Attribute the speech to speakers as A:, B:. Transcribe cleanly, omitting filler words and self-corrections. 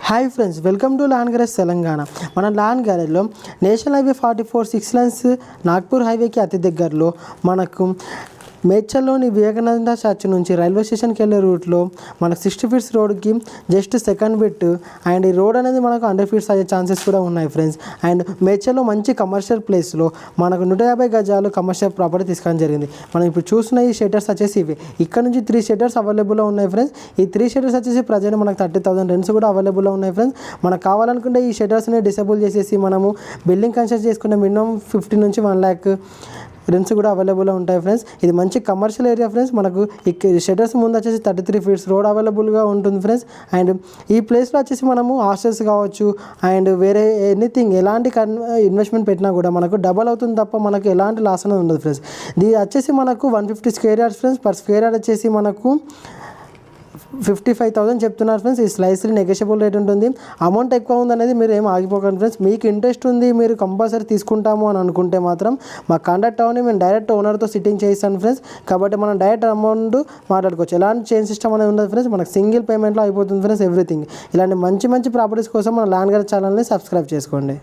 A: Hi friends, welcome to land garage Telangana. మన land గ్యారేజ్లో national highway 44 6 lines Nagpur హైవేకి అతి దగ్గరలో మనకు మేడ్చల్లోని వివేకానంద చర్చ్ నుంచి రైల్వే స్టేషన్కి వెళ్ళే రూట్లో మనకు 60 ఫీట్స్ రోడ్కి జస్ట్ సెకండ్ బిట్ అండ్ ఈ రోడ్ అనేది మనకు 100 ఫీట్స్ అయ్యే ఛాన్సెస్ కూడా ఉన్నాయి ఫ్రెండ్స్. అండ్ మేడ్చల్లో మంచి కమర్షియల్ ప్లేస్లో మనకు 150 గజాలు కమర్షియల్ ప్రాపర్టీ తీసుకోవడం జరిగింది. మనం ఇప్పుడు చూస్తున్న ఈ షెటర్స్ వచ్చేసి ఇవి. ఇక్కడ నుంచి 3 షెటర్స్ అవైలబుల్లో ఉన్నాయి ఫ్రెండ్స్. ఈ 3 షెటర్స్ వచ్చేసి ప్రజెంట్ మనకు 30,000 రెంట్స్ కూడా అవైలబుల్లో ఉన్నాయి ఫ్రెండ్స్. మనకు కావాలనుకుంటే ఈ షెటర్స్ని డిసేబుల్ చేసేసి మనము బిల్డింగ్ కన్స్ట్రక్ట్ చేసుకునే మినిమం 50 నుంచి 1 lakh రెంట్స్ కూడా అవైలబుల్గా ఉంటాయి ఫ్రెండ్స్. ఇది మంచి కమర్షియల్ ఏరియా ఫ్రెండ్స్. మనకు ఈ షెటర్స్ ముందు వచ్చేసి 33 ఫీట్స్ రోడ్ అవైలబుల్గా ఉంటుంది ఫ్రెండ్స్. అండ్ ఈ ప్లేస్లో వచ్చేసి మనము హాస్టల్స్ కావచ్చు అండ్ వేరే ఎనీథింగ్ ఎలాంటి ఇన్వెస్ట్మెంట్ పెట్టినా కూడా మనకు డబల్ అవుతుంది తప్ప మనకు ఎలాంటి లాస్ అనేది ఉండదు ఫ్రెండ్స్. ఇది వచ్చేసి మనకు 150 square yards friends. Per square yard వచ్చేసి మనకు 55,000 చెప్తున్నారు ఫ్రెండ్స్. ఈ స్లైస్లీ నెగోషియబుల్ రేట్ ఉంటుంది. అమౌంట్ ఎక్కువ ఉందనేది మీరు ఏం ఆగిపోకండి ఫ్రెండ్స్. మీకు ఇంట్రెస్ట్ ఉంది, మీరు కంపల్సరీ తీసుకుంటాము అని అనుకుంటే మాత్రం మా కాంటాక్ట్ అవ్వని, మేము డైరెక్ట్ ఓనర్తో సిట్టింగ్ చేయిస్తాను ఫ్రెండ్స్. కాబట్టి మనం డైరెక్ట్ అమౌంట్ మాట్లాడుకోవచ్చు. ఎలాంటి చైన్ సిస్టమ్ అనేది ఉండదు ఫ్రెండ్స్. మనకు సింగిల్ పేమెంట్లో అయిపోతుంది ఫ్రెండ్స్ ఎవ్రీథింగ్. ఇలాంటి మంచి మంచి ప్రాపర్టీస్ కోసం మన ల్యాండ్ గ్యారేజ్ ఛానల్ని సబ్స్క్రైబ్ చేసుకోండి.